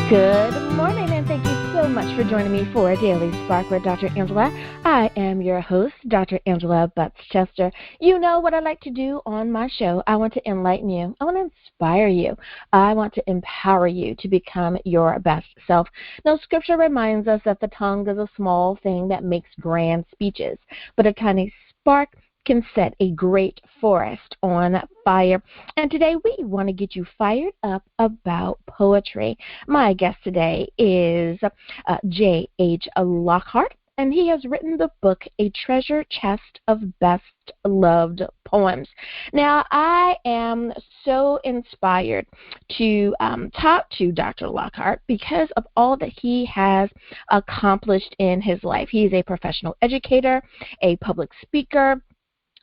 Good morning, and thank you so much for joining me for Daily Spark with Dr. Angela. I am your host, Dr. Angela Butts-Chester. You know what I like to do on my show. I want to enlighten you. I want to inspire you. I want to empower you to become your best self. Now, Scripture reminds us that the tongue is a small thing that makes grand speeches, but a tiny spark can set a great forest on fire. And today we want to get you fired up about poetry. My guest today is J.H. Lockhart, and he has written the book, A Treasure Chest of Best Loved Poems. Now, I am so inspired to talk to Dr. Lockhart because of all that he has accomplished in his life. He is a professional educator, a public speaker,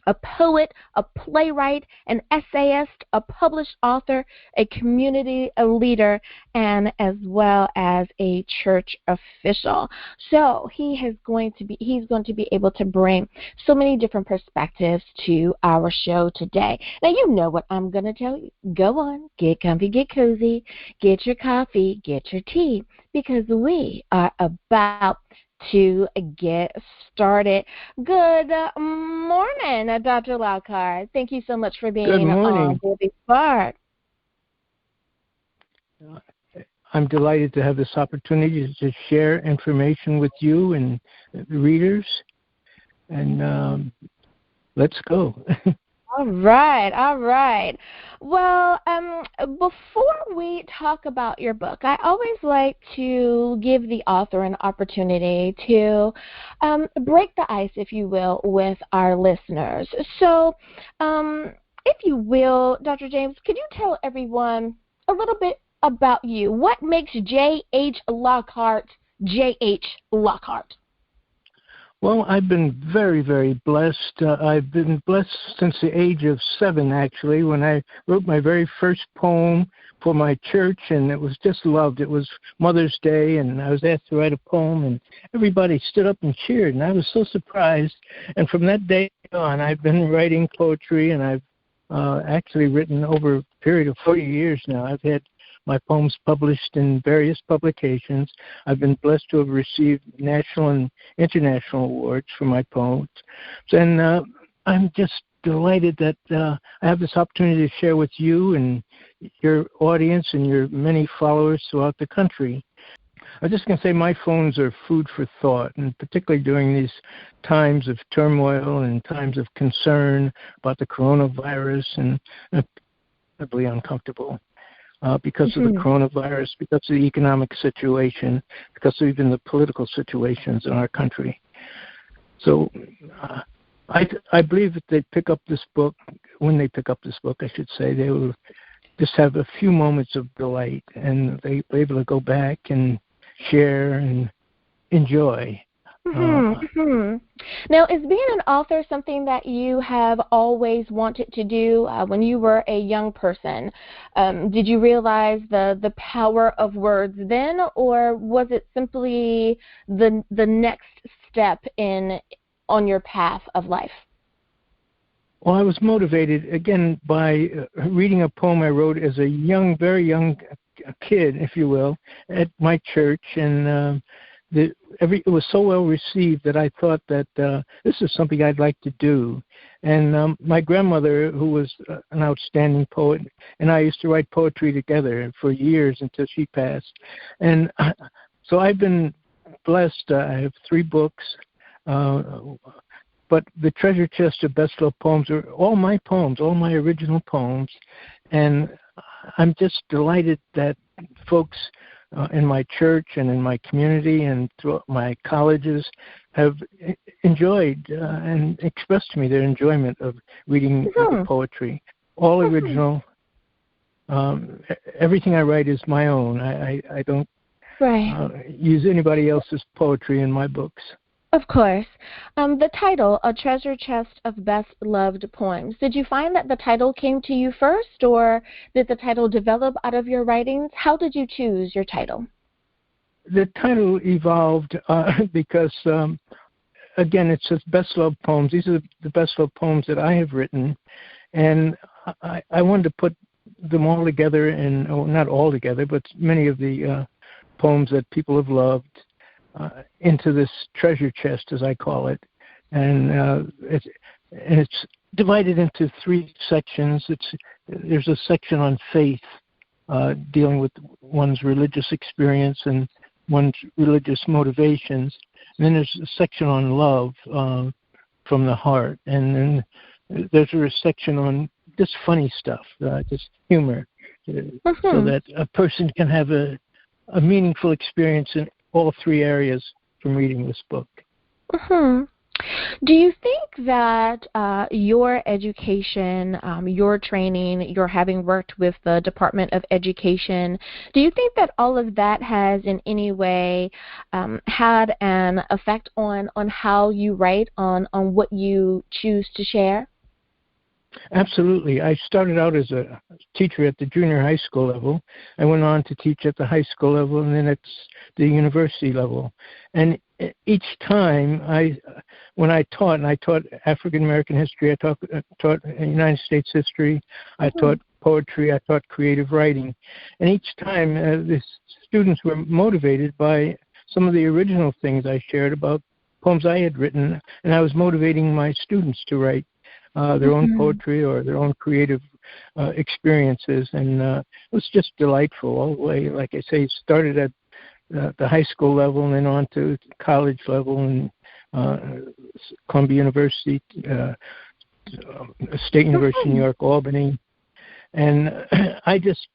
a poet, a playwright, an essayist, a published author, a community leader, and as well as a church official. So he's going to be able to bring so many different perspectives to our show today. Now, you know what I'm going to tell you. Go on, get comfy, get cozy, get your coffee, get your tea, because we are about to get started. Good morning, Dr. Lockhart. Thank you so much for being on Daily Spark. I'm delighted to have this opportunity to share information with you and the readers. And let's go. All right. Well, before we talk about your book, I always like to give the author an opportunity to break the ice, if you will, with our listeners. So, if you will, Dr. James, could you tell everyone a little bit about you? What makes J.H. Lockhart J.H. Lockhart? Well, I've been very, very blessed. I've been blessed since the age of 7, actually, when I wrote my very first poem for my church, and it was just loved. It was Mother's Day, and I was asked to write a poem, and everybody stood up and cheered, and I was so surprised. And from that day on, I've been writing poetry, and I've actually written over a period of 40 years now. I've had my poems published in various publications. I've been blessed to have received national and international awards for my poems. And I'm just delighted that I have this opportunity to share with you and your audience and your many followers throughout the country. I'm just going to say my poems are food for thought, and particularly during these times of turmoil and times of concern about the coronavirus, and incredibly uncomfortable. Because of the coronavirus, because of the economic situation, because of even the political situations in our country. So I believe that they pick up this book, when they pick up this book, I should say, they will just have a few moments of delight, and they'll be able to go back and share and enjoy. Now, is being an author something that you have always wanted to do when you were a young person? Did you realize the power of words then, or was it simply the next step on your path of life? Well, I was motivated, again, by reading a poem I wrote as a young, very young kid, if you will, at my church, and it was so well received that I thought that this is something I'd like to do. And my grandmother, who was an outstanding poet, and I used to write poetry together for years until she passed. And so I've been blessed. I have 3 books, but the Treasure Chest of Best Loved Poems are all my poems, all my original poems. And I'm just delighted that folks in my church and in my community and throughout my colleges have enjoyed and expressed to me their enjoyment of reading the poetry. All original. Everything I write is my own. I don't use anybody else's poetry in my books. Of course. The title, A Treasure Chest of Best Loved Poems. Did you find that the title came to you first, or did the title develop out of your writings? How did you choose your title? The title evolved because, again, it says Best Loved Poems. These are the best loved poems that I have written, and I wanted to put them all together, and not all together, but many of the poems that people have loved into this treasure chest, as I call it, and it's divided into 3 sections. There's a section on faith, dealing with one's religious experience and one's religious motivations, and then there's a section on love from the heart, and then there's a section on just funny stuff, just humor, so that a person can have a meaningful experience in all 3 areas from reading this book. Do you think that your education, your training, your having worked with the Department of Education, do you think that all of that has in any way had an effect on how you write, on what you choose to share? Absolutely. I started out as a teacher at the junior high school level. I went on to teach at the high school level and then at the university level. And each time when I taught, and I taught African American history, I taught United States history, I taught poetry, I taught creative writing. And each time the students were motivated by some of the original things I shared about poems I had written, and I was motivating my students to write their own poetry or their own creative experiences, and it was just delightful all the way. Like I say, started at the high school level and then on to college level and Columbia University, State University, New York, Albany, and I just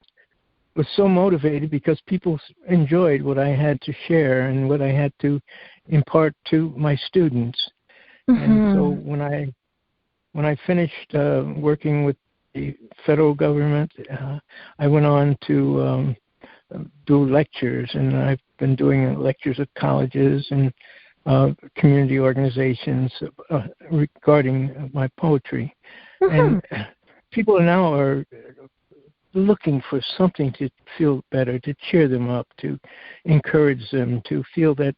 was so motivated because people enjoyed what I had to share and what I had to impart to my students. And so when I finished working with the federal government, I went on to do lectures, and I've been doing lectures at colleges and community organizations regarding my poetry. And people now are looking for something to feel better, to cheer them up, to encourage them, to feel that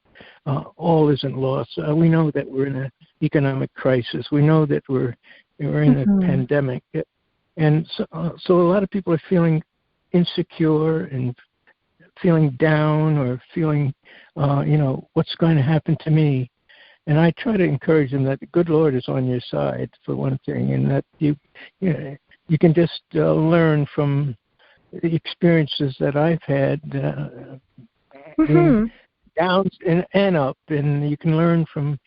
all isn't lost. We know that we're in an economic crisis. We know that we're in a pandemic. And so a lot of people are feeling insecure and feeling down or feeling, what's going to happen to me? And I try to encourage them that the good Lord is on your side, for one thing, and that you can just learn from the experiences that I've had, downs and up, and you can learn from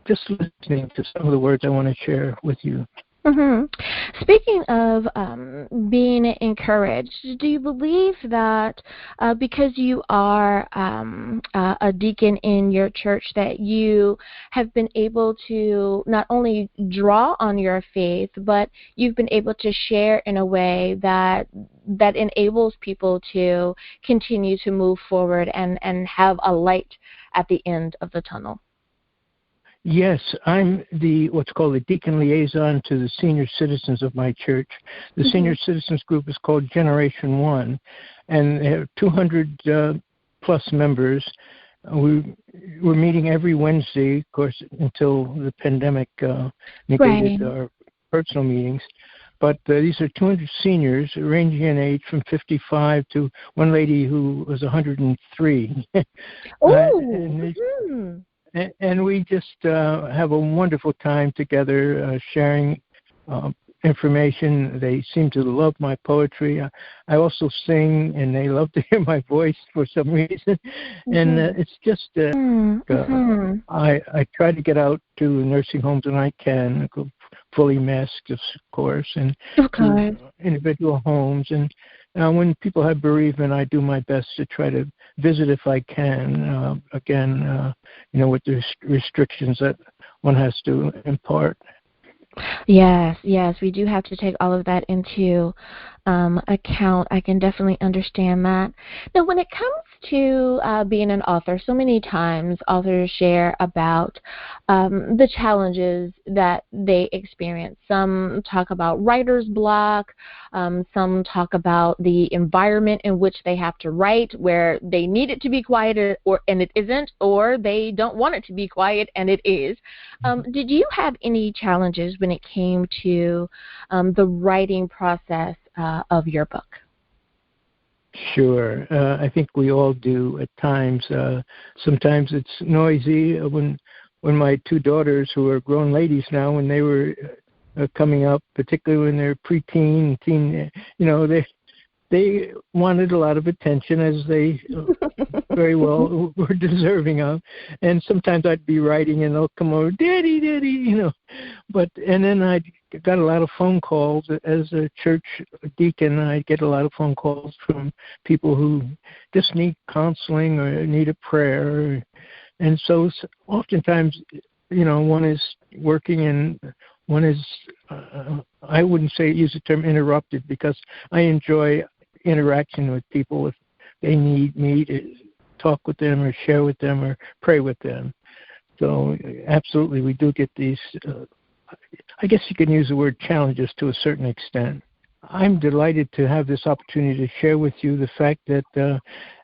just listening to some of the words I want to share with you. Speaking of being encouraged, do you believe that because you are a deacon in your church that you have been able to not only draw on your faith, but you've been able to share in a way that enables people to continue to move forward and have a light at the end of the tunnel? Yes, I'm what's called the deacon liaison to the senior citizens of my church. The senior citizens group is called Generation 1, and they have 200 plus members. We're meeting every Wednesday, of course, until the pandemic negated our personal meetings. But these are 200 seniors ranging in age from 55 to one lady who was 103. And we just have a wonderful time together sharing information. They seem to love my poetry. I also sing, and they love to hear my voice for some reason. And it's just I try to get out to nursing homes when I can, fully masked, of course, and to individual homes. And when people have bereavement, I do my best to try to visit if I can, with the restrictions that one has to impart. Yes, we do have to take all of that into account. I can definitely understand that. Now, when it comes to being an author, so many times authors share about the challenges that they experience. Some talk about writer's block. Some talk about the environment in which they have to write, where they need it to be quiet and it isn't, or they don't want it to be quiet and it is. Did you have any challenges when it came to the writing process of your book? Sure. I think we all do at times. Sometimes it's noisy. When my two daughters, who are grown ladies now, when they were coming up, particularly when they're preteen, teen, they wanted a lot of attention, as they very well were deserving of. And sometimes I'd be writing and they'll come over, Daddy, Daddy, and then I got a lot of phone calls. As a church deacon, I get a lot of phone calls from people who just need counseling or need a prayer. And so oftentimes, one is working and one is, I wouldn't use the term interrupted, because I enjoy interaction with people if they need me to talk with them or share with them or pray with them. So absolutely, we do get these, I guess you can use the word challenges to a certain extent. I'm delighted to have this opportunity to share with you the fact that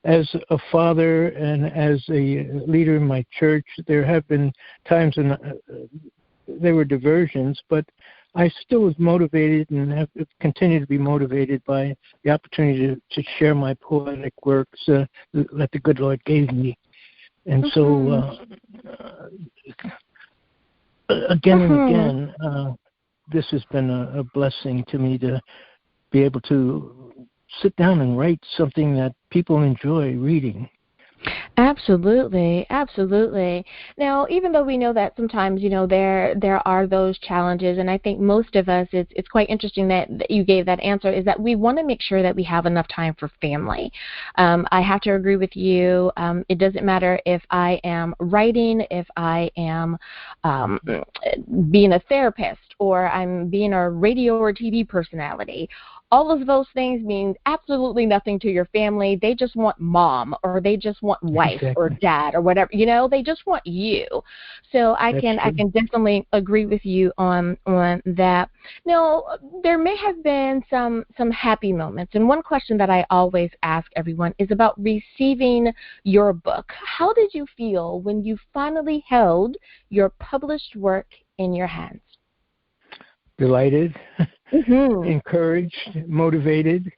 as a father and as a leader in my church, there have been times when there were diversions, but I still was motivated and have continued to be motivated by the opportunity to share my poetic works that the good Lord gave me. And so, again and again, this has been a blessing to me to be able to sit down and write something that people enjoy reading. Absolutely, absolutely. Now, even though we know that sometimes, there are those challenges, and I think most of us, it's quite interesting that you gave that answer, is that we want to make sure that we have enough time for family. I have to agree with you. It doesn't matter if I am writing, if I am being a therapist, or I'm being a radio or TV personality. All of those things mean absolutely nothing to your family. They just want mom, or they just want wife, exactly, or dad, or whatever. They just want you. So I can definitely agree with you on that. Now, there may have been some happy moments, and one question that I always ask everyone is about receiving your book. How did you feel when you finally held your published work in your hands? Delighted, encouraged, motivated.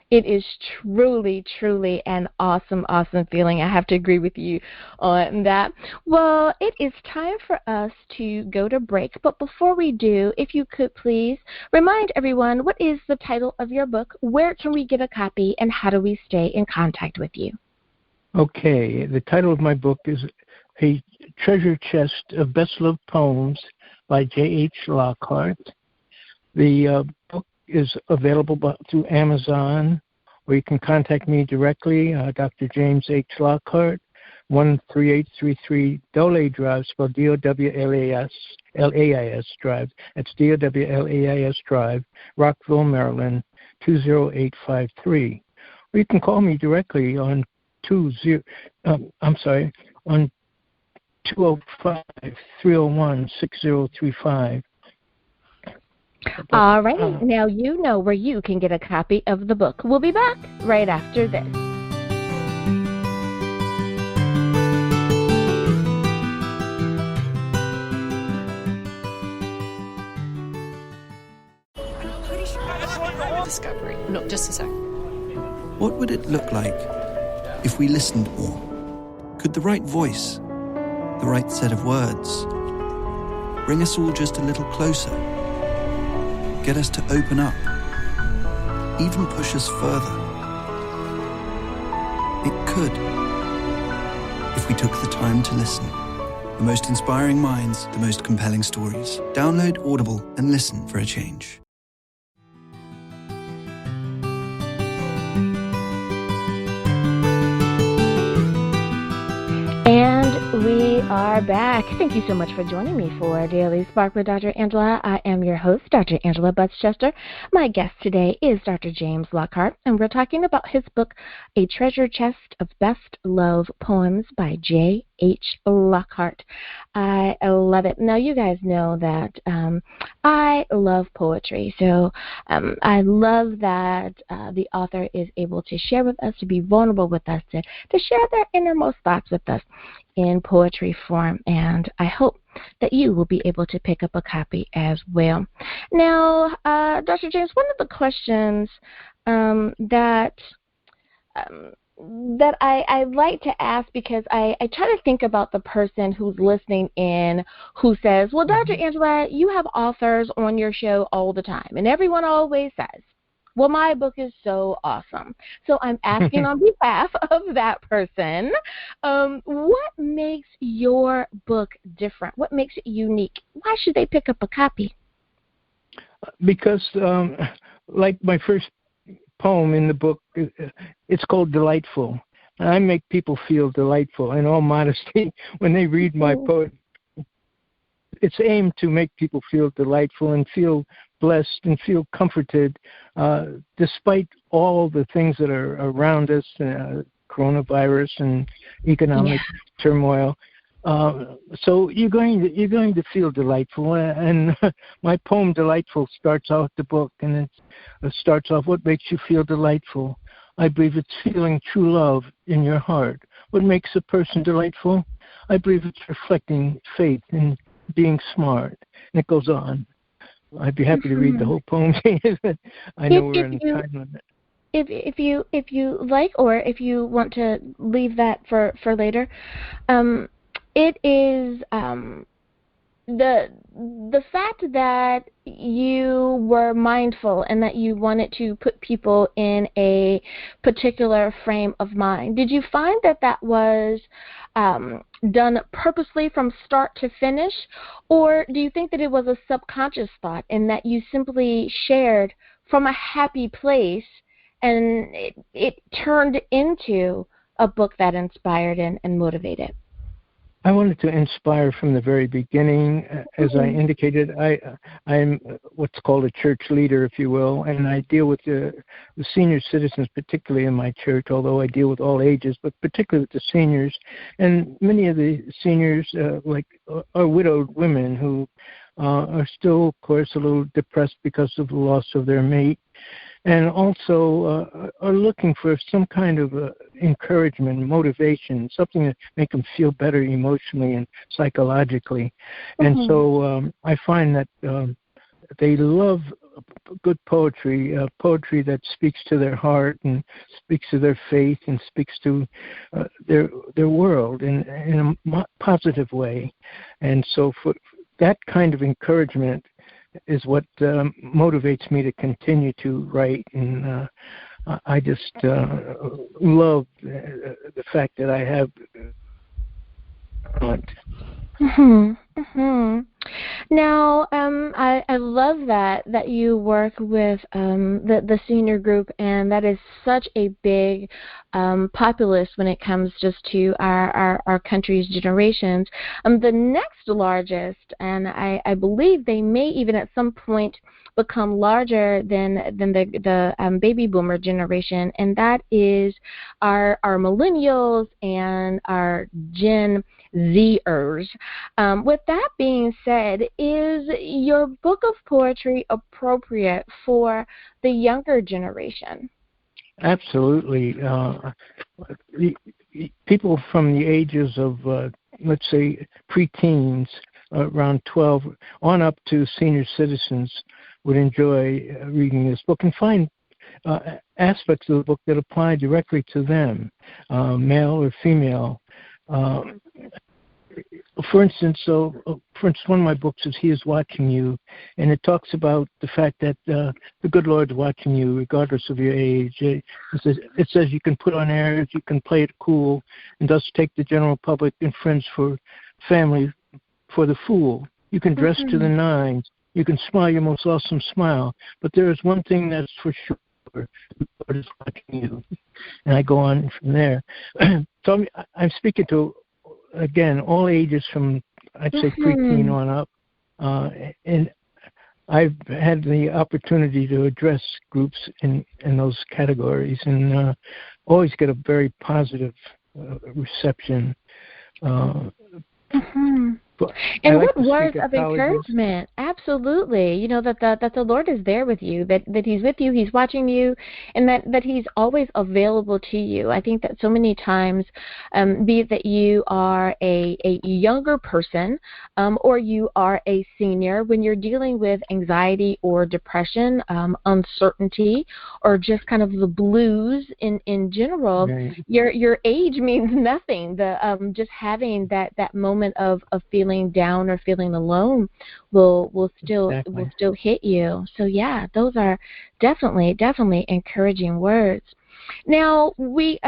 It is truly, truly an awesome, awesome feeling. I have to agree with you on that. Well, it is time for us to go to break. But before we do, if you could please remind everyone, what is the title of your book, where can we get a copy, and how do we stay in contact with you? Okay, the title of my book is A Treasure Chest of Best-Loved Poems by J.H. Lockhart. The book is available through Amazon, or you can contact me directly, Dr. James H. Lockhart, 13833 Dole Drive, spelled D-O-W-L-A-S, L-A-I-S Drive. That's D-O-W-L-A-I-S Drive, Rockville, Maryland, 20853. Or you can call me directly on 205-301-6035. All right. Now you know where you can get a copy of the book. We'll be back right after this. Discovery. No, just a sec. What would it look like if we listened more? Could the right voice, the right set of words, bring us all just a little closer? Get us to open up, even push us further? It could, if we took the time to listen. The most inspiring minds, the most compelling stories. Download Audible and listen for a change. We are back. Thank you so much for joining me for Daily Spark with Dr. Angela. I am your host, Dr. Angela Butts-Chester. My guest today is Dr. James Lockhart, and we're talking about his book, A Treasure Chest of Best Love Poems by J.H. H. Lockhart. I love it. Now, you guys know that I love poetry, so I love that the author is able to share with us, to be vulnerable with us, to share their innermost thoughts with us in poetry form, and I hope that you will be able to pick up a copy as well. Now, Dr. James, one of the questions that I like to ask, because I try to think about the person who's listening in who says, well, Dr. Angela, you have authors on your show all the time, and everyone always says, well, my book is so awesome. So I'm asking on behalf of that person, what makes your book different? What makes it unique? Why should they pick up a copy? Because, like my first poem in the book, it's called Delightful. I make people feel delightful. In all modesty, when they read my poetry, it's aimed to make people feel delightful and feel blessed and feel comforted, despite all the things that are around us, coronavirus and economic turmoil. So you're going to feel delightful, and my poem Delightful starts out the book, and it starts off, what makes you feel delightful? I believe it's feeling true love in your heart. What makes a person delightful? I believe it's reflecting faith and being smart. And it goes on. I'd be happy to read the whole poem. I know we're in time limit. If you like, or if you want to leave that for later, it is the fact that you were mindful and that you wanted to put people in a particular frame of mind. Did you find that was done purposely from start to finish, or do you think that it was a subconscious thought and that you simply shared from a happy place and it turned into a book that inspired and motivated? I wanted to inspire from the very beginning. As I indicated, I'm what's called a church leader, if you will, and I deal with the senior citizens, particularly in my church, although I deal with all ages, but particularly with the seniors. And many of the seniors are widowed women who are still, of course, a little depressed because of the loss of their mate, and also are looking for some kind of encouragement, motivation, something to make them feel better emotionally and psychologically. And so I find that they love good poetry, poetry that speaks to their heart and speaks to their faith and speaks to their world in a positive way. And so for that kind of encouragement is what motivates me to continue to write, and I just love the fact that I have Now, I love that you work with the senior group, and that is such a big populace when it comes just to our country's generations. The next largest, and I believe they may even at some point become larger than the baby boomer generation, and that is our millennials and our Gen Zers. With that being said, is your book of poetry appropriate for the younger generation? Absolutely. People from the ages of, let's say, preteens, around 12, on up to senior citizens would enjoy reading this book and find aspects of the book that apply directly to them, male or female. For instance, one of my books is He Is Watching You, and it talks about the fact that the good Lord's watching you regardless of your age. It says you can put on airs, you can play it cool, and thus take the general public and friends for family for the fool. You can dress to the nines, you can smile your most awesome smile, but there is one thing that's for sure, the Lord is watching you. And I go on from there. So I'm speaking to, again, all ages from, I'd say, preteen on up. And I've had the opportunity to address groups in those categories and always get a very positive reception. Mm-hmm. But And like what words of encouragement? Absolutely. You know, that the Lord is there with you, that He's with you, He's watching you, and that He's always available to you. I think that so many times, be it that you are a younger person or you are a senior, when you're dealing with anxiety or depression, uncertainty, or just kind of the blues in general, Right. your age means nothing. The just having that moment of feeling down or feeling alone will still hit you. So yeah, those are definitely encouraging words. Now we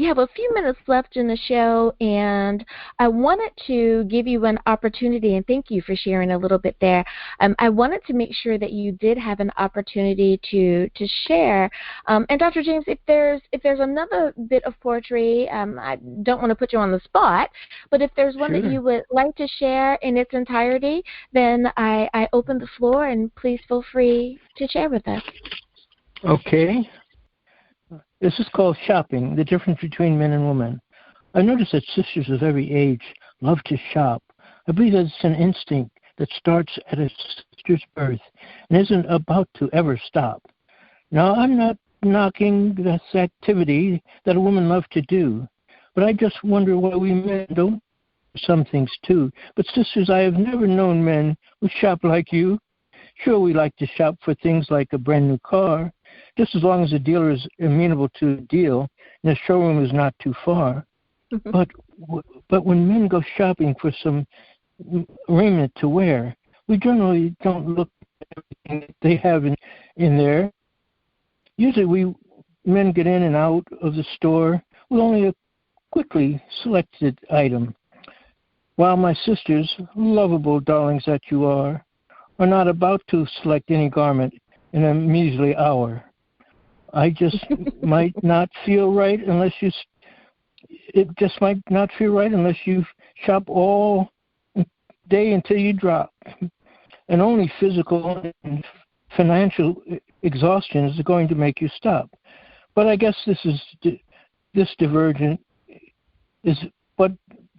have a few minutes left in the show, and I wanted to give you an opportunity, and thank you for sharing a little bit there. I wanted to make sure that you did have an opportunity to share. And Dr. James, if there's another bit of poetry, I don't want to put you on the spot, but if there's one that you would like to share in its entirety, then I open the floor, and please feel free to share with us. Okay. This is called Shopping, the difference between men and women. I noticed that sisters of every age love to shop. I believe that it's an instinct that starts at a sister's birth and isn't about to ever stop. Now, I'm not knocking this activity that a woman loves to do, but I just wonder why we men don't do some things too. But sisters, I have never known men who shop like you. Sure, we like to shop for things like a brand new car, just as long as the dealer is amenable to a deal and the showroom is not too far. But when men go shopping for some raiment to wear, we generally don't look at everything that they have in there. Usually we men get in and out of the store with only a quickly selected item, while my sisters, lovable darlings that you are not about to select any garment in a measly hour. I just might not feel right unless you shop all day until you drop. And only physical and financial exhaustion is going to make you stop. But I guess this divergent is, but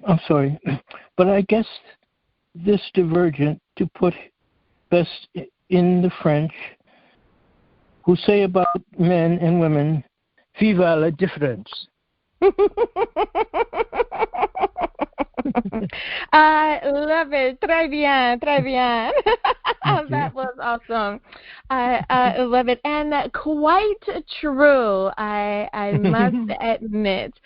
I'm sorry, but I guess this divergent, to put best in the French, who say about men and women, vive la différence. I love it. Très bien, très bien. That was awesome. I love it. And quite true, I must admit.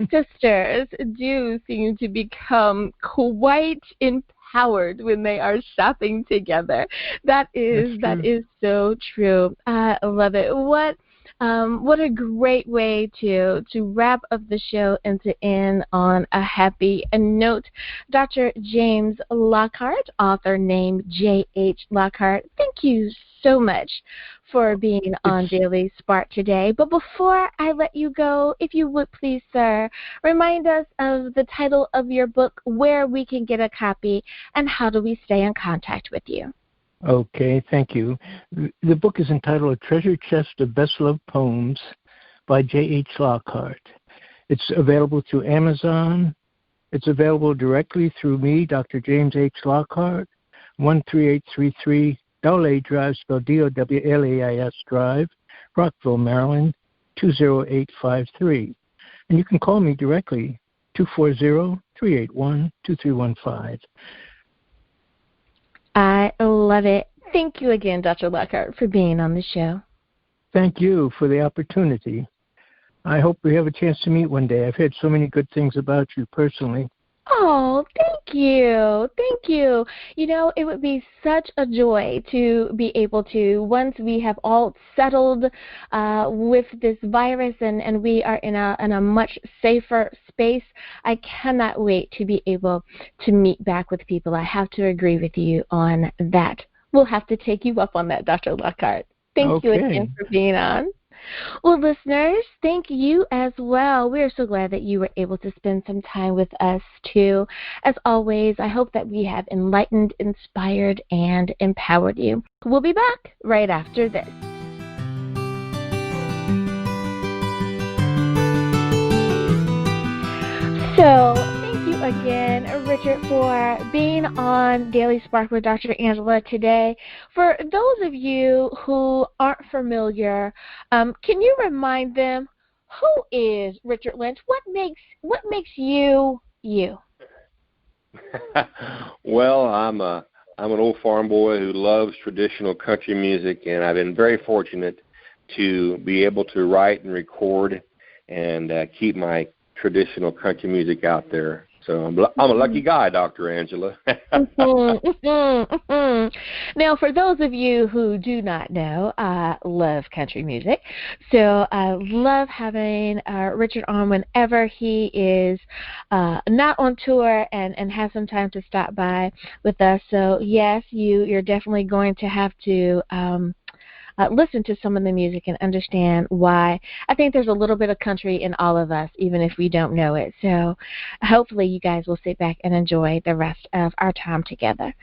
Sisters do seem to become quite empowered when they are shopping together. That is so true. I love it. What a great way to wrap up the show and to end on a happy note. Dr. James Lockhart, author named J.H. Lockhart, thank you so much for being on Daily Spark today. But before I let you go, if you would please, sir, remind us of the title of your book, where we can get a copy, and how do we stay in contact with you. Okay, thank you. The book is entitled A Treasure Chest of Best-Loved Poems by J.H. Lockhart. It's available through Amazon. It's available directly through me, Dr. James H. Lockhart, 13833 Dowlais Drive, spelled Dowlais Drive, Rockville, Maryland, 20853. And you can call me directly, 240-381-2315. I love it. Thank you again, Dr. Lockhart, for being on the show. Thank you for the opportunity. I hope we have a chance to meet one day. I've heard so many good things about you personally. Oh, thank you. Thank you. You know, it would be such a joy to be able to, once we have all settled with this virus and we are in a much safer space, I cannot wait to be able to meet back with people. I have to agree with you on that. We'll have to take you up on that, Dr. Lockhart. Thank you again for being on. Well, listeners, thank you as well. We're so glad that you were able to spend some time with us, too. As always, I hope that we have enlightened, inspired, and empowered you. We'll be back right after this. So, thank you again, Richard, for being on Daily Spark with Dr. Angela today. For those of you who aren't familiar, can you remind them who is Richard Lynch? What makes you you? Well, I'm an old farm boy who loves traditional country music, and I've been very fortunate to be able to write and record and keep my traditional country music out there. So I'm a lucky guy, Dr. Angela. Now, for those of you who do not know, I love country music. So I love having Richard on whenever he is not on tour and has some time to stop by with us. So, yes, you're definitely going to have to listen to some of the music and understand why. I think there's a little bit of country in all of us, even if we don't know it. So hopefully you guys will sit back and enjoy the rest of our time together.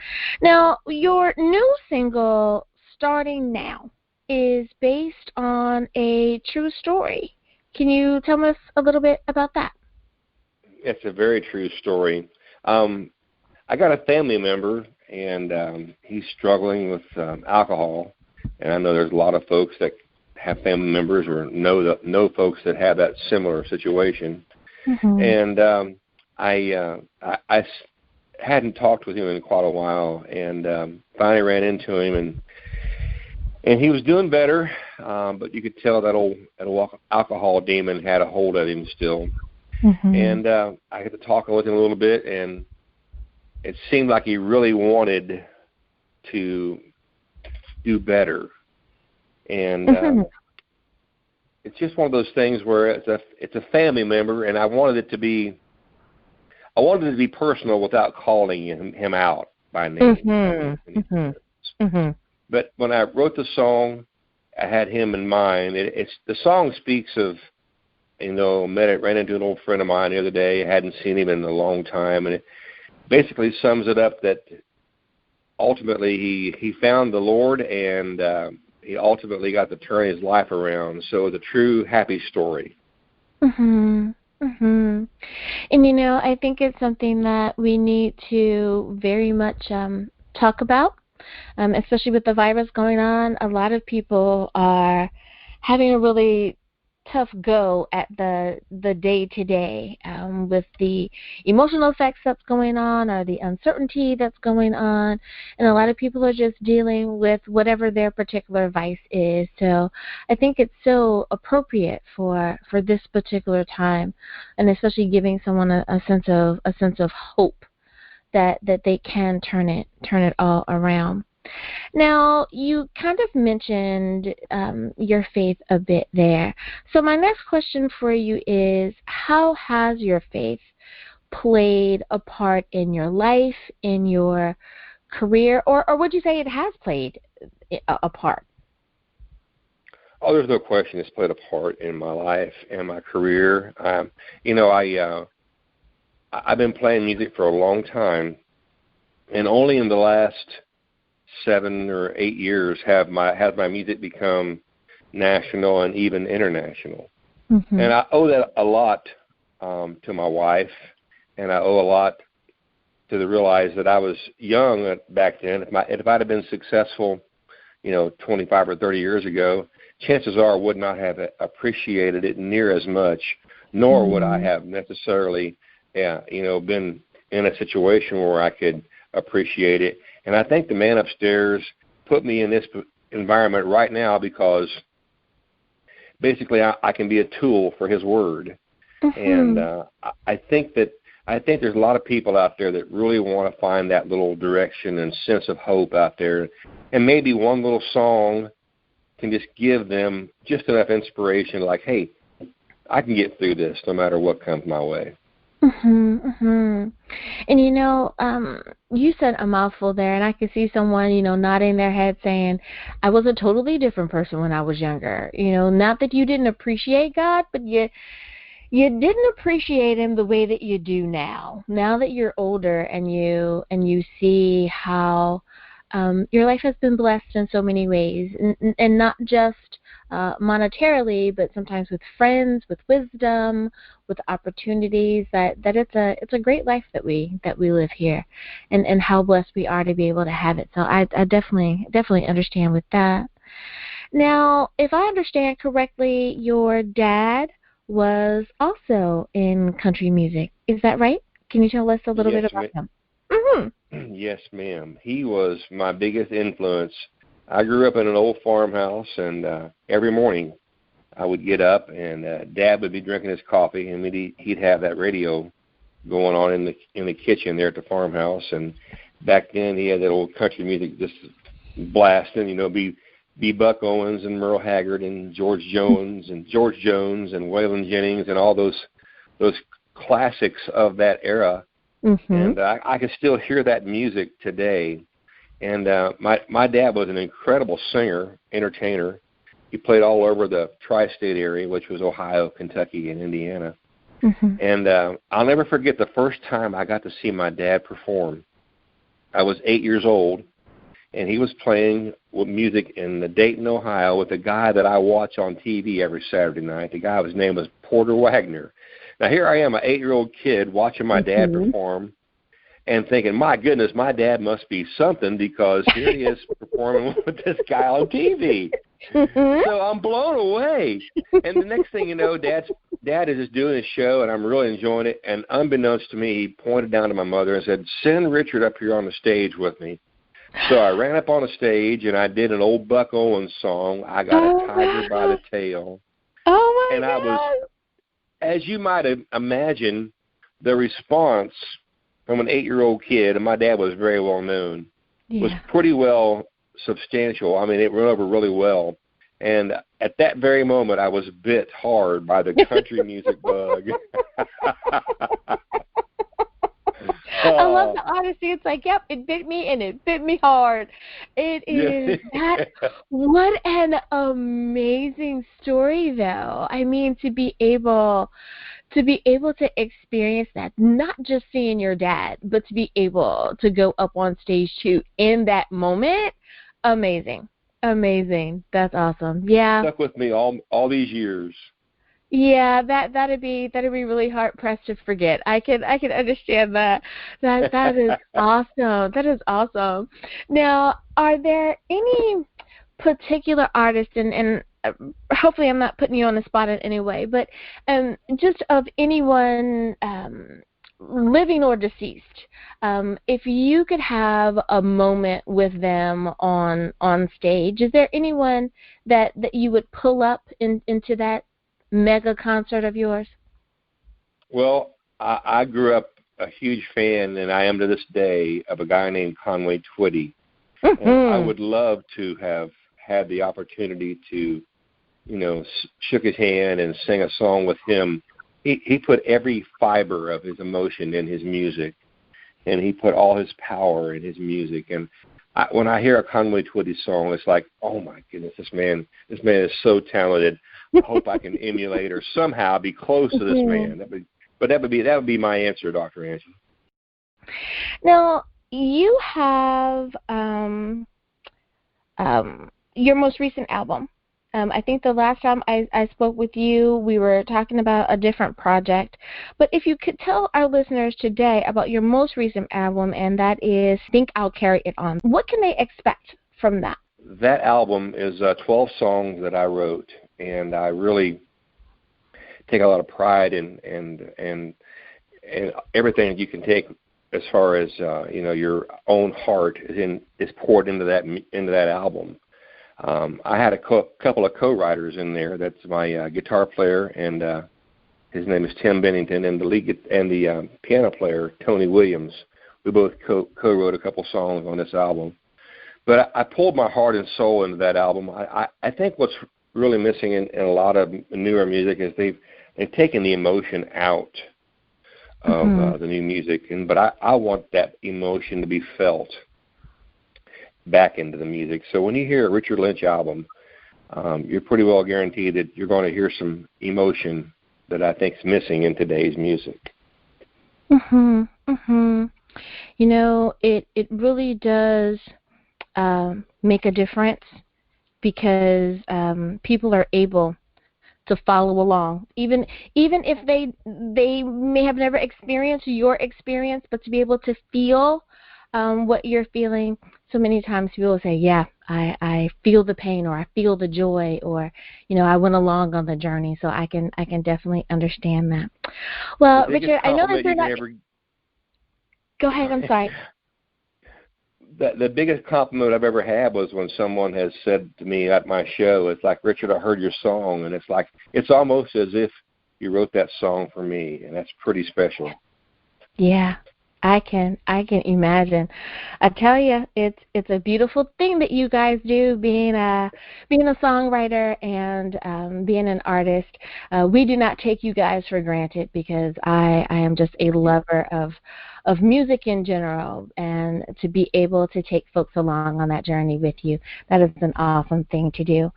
Now, your new single, Starting Now, is based on a true story. Can you tell us a little bit about that? It's a very true story. I got a family member, and he's struggling with alcohol. And I know there's a lot of folks that have family members or know folks that have that similar situation. Mm-hmm. And I hadn't talked with him in quite a while, and finally ran into him, and he was doing better, but you could tell that old alcohol demon had a hold of him still. Mm-hmm. And I got to talking with him a little bit, and it seemed like he really wanted to do better. And it's just one of those things where it's a family member, and I wanted it to be personal without calling him out by name. Mm-hmm. Mm-hmm. Mm-hmm. But when I wrote the song, I had him in mind. The song speaks of, ran into an old friend of mine the other day. I hadn't seen him in a long time, and it basically sums it up that ultimately he found the Lord, and he ultimately got to turn his life around. So it's a true happy story. Mhm. Mhm. And I think it's something that we need to very much talk about, especially with the virus going on. A lot of people are having a really tough go at the day-to-day with the emotional effects that's going on or the uncertainty that's going on, and a lot of people are just dealing with whatever their particular vice is. So I think it's so appropriate for this particular time, and especially giving someone a sense of hope that they can turn it all around. Now, you kind of mentioned your faith a bit there. So my next question for you is, how has your faith played a part in your life, in your career, or would you say it has played a part? Oh, there's no question it's played a part in my life and my career. I've been playing music for a long time, and only in the last 7 or 8 years has my music become national and even international. Mm-hmm. And I owe that a lot to my wife, and I owe a lot to realize that I was young back then. If I'd have been successful, 25 or 30 years ago, chances are I would not have appreciated it near as much, nor would I have necessarily, been in a situation where I could appreciate it. And I think the man upstairs put me in this environment right now because basically I can be a tool for his word. Mm-hmm. And I think there's a lot of people out there that really want to find that little direction and sense of hope out there. And maybe one little song can just give them just enough inspiration, like, hey, I can get through this no matter what comes my way. Mhm, mhm. And you said a mouthful there, and I could see someone, nodding their head saying, I was a totally different person when I was younger. Not that you didn't appreciate God, but you didn't appreciate him the way that you do now. Now that you're older and you see how your life has been blessed in so many ways, and not just monetarily, but sometimes with friends, with wisdom, with opportunities. That it's a great life that we live here, and how blessed we are to be able to have it. So I definitely understand with that. Now, if I understand correctly, your dad was also in country music. Is that right? Can you tell us a little bit about him? Mm-hmm. Yes, ma'am. He was my biggest influence. I grew up in an old farmhouse, and every morning I would get up, and Dad would be drinking his coffee, and he'd have that radio going on in the kitchen there at the farmhouse. And back then he had that old country music just blasting, be Buck Owens and Merle Haggard and George Jones and Waylon Jennings and all those classics of that era. Mm-hmm. And I can still hear that music today. And my dad was an incredible singer, entertainer. He played all over the tri-state area, which was Ohio, Kentucky, and Indiana. Mm-hmm. And I'll never forget the first time I got to see my dad perform. I was 8 years old, and he was playing with music in Dayton, Ohio, with a guy that I watch on TV every Saturday night. The guy, his name was Porter Wagner. Now, here I am, an 8-year-old kid, watching my dad perform and thinking, my goodness, my dad must be something, because here he is performing with this guy on TV. So I'm blown away. And the next thing you know, Dad is just doing his show, and I'm really enjoying it. And unbeknownst to me, he pointed down to my mother and said, send Richard up here on the stage with me. So I ran up on the stage, and I did an old Buck Owens song, I Got a Tiger by the Tail. Oh, my God. And I was, as you might imagine, the response from an 8-year-old kid, and my dad was very well known, was pretty well substantial. I mean, it went over really well. And at that very moment, I was bit hard by the country music bug. I love the honesty. It's like, yep, it bit me, and it bit me hard. It is that. What an amazing story, though. I mean, to be able to experience that, not just seeing your dad, but to be able to go up on stage too in that moment, amazing. That's awesome. Yeah. Stuck with me all these years. Yeah, that'd be really hard pressed to forget. I can understand that. That is awesome. That is awesome. Now, are there any particular artists, and hopefully I'm not putting you on the spot in any way, but just of anyone living or deceased, if you could have a moment with them on stage, is there anyone that you would pull up into that mega concert of yours? Well, I grew up a huge fan, and I am to this day, of a guy named Conway Twitty. Mm-hmm. And I would love to have had the opportunity to, shook his hand and sing a song with him. He put every fiber of his emotion in his music, and he put all his power in his music. And when I hear a Conway Twitty song, it's like, oh my goodness, this man is so talented. I hope I can emulate or somehow be close to this man. That would be my answer, Dr. Angie. Now, you have your most recent album. I think the last time I spoke with you, we were talking about a different project. But if you could tell our listeners today about your most recent album, and that is Think I'll Carry It On, what can they expect from that? That album is 12 songs that I wrote, and I really take a lot of pride in everything that you can take as far as your own heart is poured into that album. I had a couple of co-writers in there. That's my guitar player, and his name is Tim Bennington, and the piano player Tony Williams. We both co-wrote a couple songs on this album. But I pulled my heart and soul into that album. I think what's really missing in a lot of newer music is they've taken the emotion out of the new music, but I want that emotion to be felt back into the music. So when you hear a Richard Lynch album, you're pretty well guaranteed that you're going to hear some emotion that I think is missing in today's music. It really does make a difference because people are able to follow along, even if they may have never experienced your experience, but to be able to feel what you're feeling. So many times people will say, yeah, I feel the pain, or I feel the joy, or, I went along on the journey. So I can definitely understand that. Well, Richard, I know that you're not... Go ahead, I'm sorry. The biggest compliment I've ever had was when someone has said to me at my show, it's like, Richard, I heard your song, and it's almost as if you wrote that song for me, and that's pretty special. Yeah. I can imagine. I tell you, it's a beautiful thing that you guys do, being a songwriter and being an artist. We do not take you guys for granted, because I am just a lover of music in general, and to be able to take folks along on that journey with you, that is an awesome thing to do.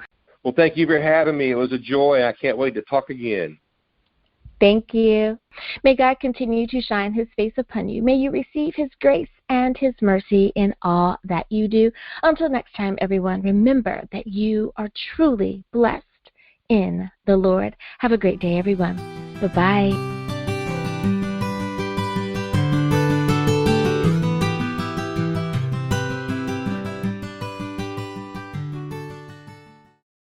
Well, thank you for having me. It was a joy. I can't wait to talk again. Thank you. May God continue to shine his face upon you. May you receive his grace and his mercy in all that you do. Until next time, everyone, remember that you are truly blessed in the Lord. Have a great day, everyone. Bye-bye.